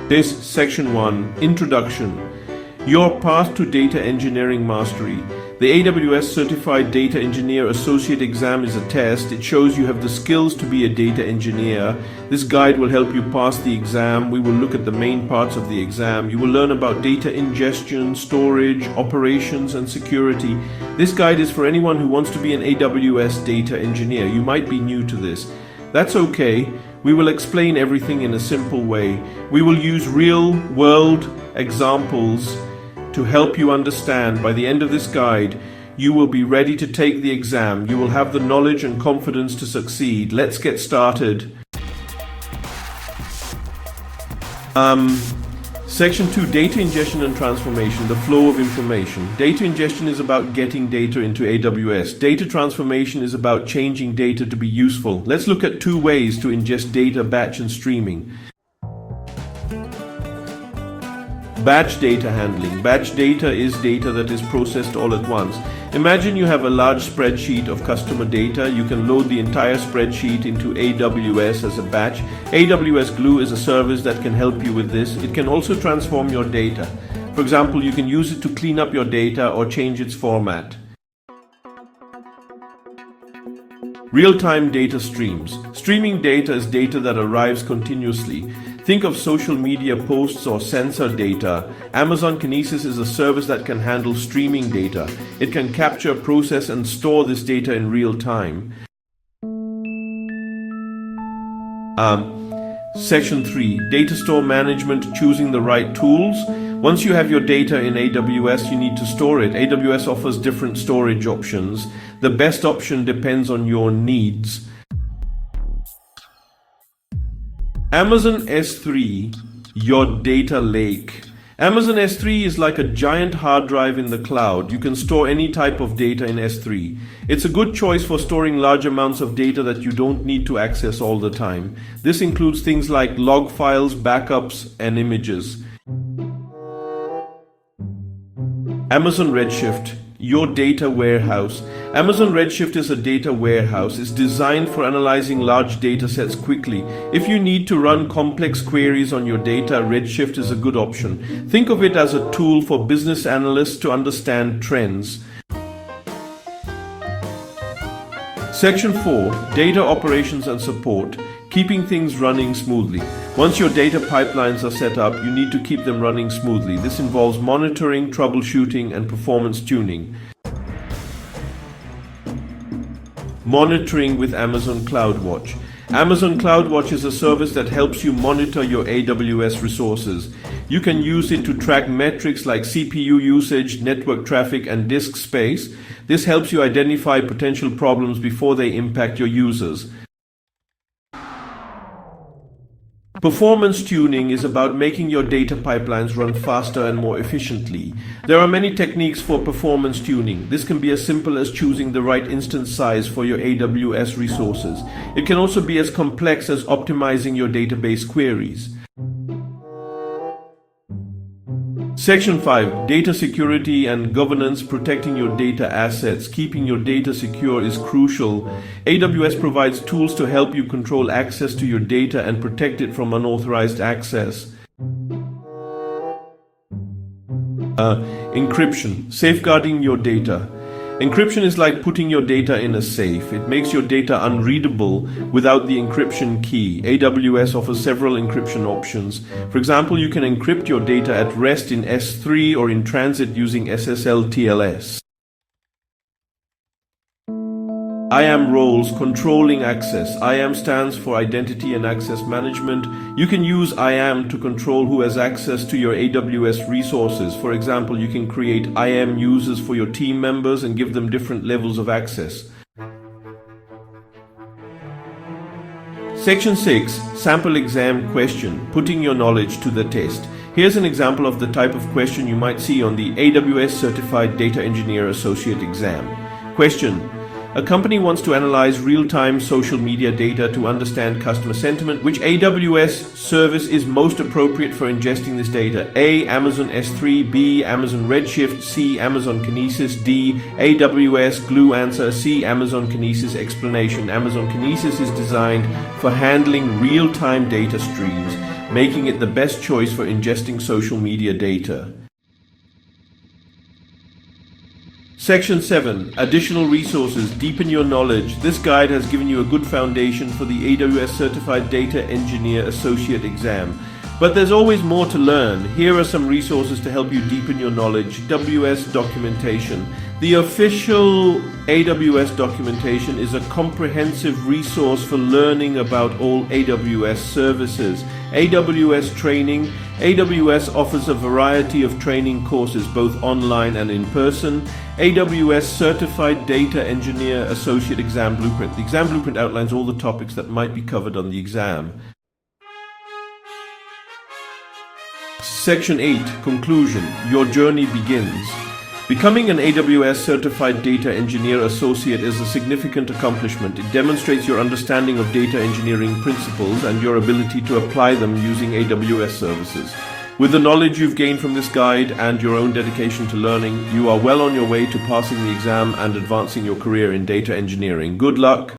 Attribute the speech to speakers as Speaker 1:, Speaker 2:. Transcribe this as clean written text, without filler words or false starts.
Speaker 1: This Section 1, Introduction. Your path to data engineering mastery. The AWS Certified Data Engineer Associate Exam is a test. It shows you have the skills to be a data engineer. This guide will help you pass the exam. We will look at the main parts of the exam. You will learn about data ingestion, storage, operations, and security. This guide is for anyone who wants to be an AWS data engineer. You might be new to this. That's okay. We will explain everything in a simple way. We will use real-world examples to help you understand. By the end of this guide, you will be ready to take the exam. You will have the knowledge and confidence to succeed. Let's get started. Section 2, Data Ingestion and Transformation, the flow of information. Data ingestion is about getting data into AWS. Data transformation is about changing data to be useful. Let's look at 2 ways to ingest data: batch and streaming. Batch data handling. Batch data is data that is processed all at once. Imagine you have a large spreadsheet of customer data. You can load the entire spreadsheet into AWS as a batch. AWS Glue is a service that can help you with this. It can also transform your data. For example, you can use it to clean up your data or change its format. Real-time data streams. Streaming data is data that arrives continuously. Think of social media posts or sensor data. Amazon Kinesis is a service that can handle streaming data. It can capture, process, and store this data in real time. Section 3, Data Store Management, choosing the right tools. Once you have your data in AWS, you need to store it. AWS offers different storage options. The best option depends on your needs. Amazon S3, your data lake. Amazon S3 is like a giant hard drive in the cloud. You can store any type of data in S3. It's a good choice for storing large amounts of data that you don't need to access all the time. This includes things like log files, backups, and images. Amazon Redshift, your data warehouse. Amazon Redshift is a data warehouse. It's designed for analyzing large data sets quickly. If you need to run complex queries on your data, Redshift is a good option. Think of it as a tool for business analysts to understand trends. Section 4, Data Operations and Support, keeping things running smoothly. Once your data pipelines are set up, you need to keep them running smoothly. This involves monitoring, troubleshooting, and performance tuning. Monitoring with Amazon CloudWatch. Amazon CloudWatch is a service that helps you monitor your AWS resources. You can use it to track metrics like CPU usage, network traffic, and disk space. This helps you identify potential problems before they impact your users. Performance tuning is about making your data pipelines run faster and more efficiently. There are many techniques for performance tuning. This can be as simple as choosing the right instance size for your AWS resources. It can also be as complex as optimizing your database queries. Section 5, Data Security and Governance, protecting your data assets. Keeping your data secure is crucial. AWS provides tools to help you control access to your data and protect it from unauthorized access. Encryption, safeguarding your data. Encryption is like putting your data in a safe. It makes your data unreadable without the encryption key. AWS offers several encryption options. For example, you can encrypt your data at rest in S3 or in transit using SSL TLS. IAM roles, controlling access. IAM stands for Identity and Access Management. You can use IAM to control who has access to your AWS resources. For example, you can create IAM users for your team members and give them different levels of access. Section 6, Sample Exam Question, putting your knowledge to the test. Here's an example of the type of question you might see on the AWS Certified Data Engineer Associate Exam. Question: A company wants to analyze real-time social media data to understand customer sentiment. Which AWS service is most appropriate for ingesting this data? A. Amazon S3, B. Amazon Redshift, C. Amazon Kinesis, D. AWS Glue. Answer C. Amazon Kinesis. Explanation: Amazon Kinesis is designed for handling real-time data streams, making it the best choice for ingesting social media data. Section 7. Additional resources. Deepen your knowledge. This guide has given you a good foundation for the AWS Certified Data Engineer Associate exam. But there's always more to learn. Here are some resources to help you deepen your knowledge. AWS documentation. The official AWS documentation is a comprehensive resource for learning about all AWS services. AWS training. AWS offers a variety of training courses, both online and in person. AWS Certified Data Engineer Associate Exam Blueprint. The exam blueprint outlines all the topics that might be covered on the exam. Section 8. Conclusion. Your journey begins. Becoming an AWS Certified Data Engineer Associate is a significant accomplishment. It demonstrates your understanding of data engineering principles and your ability to apply them using AWS services. With the knowledge you've gained from this guide and your own dedication to learning, you are well on your way to passing the exam and advancing your career in data engineering. Good luck.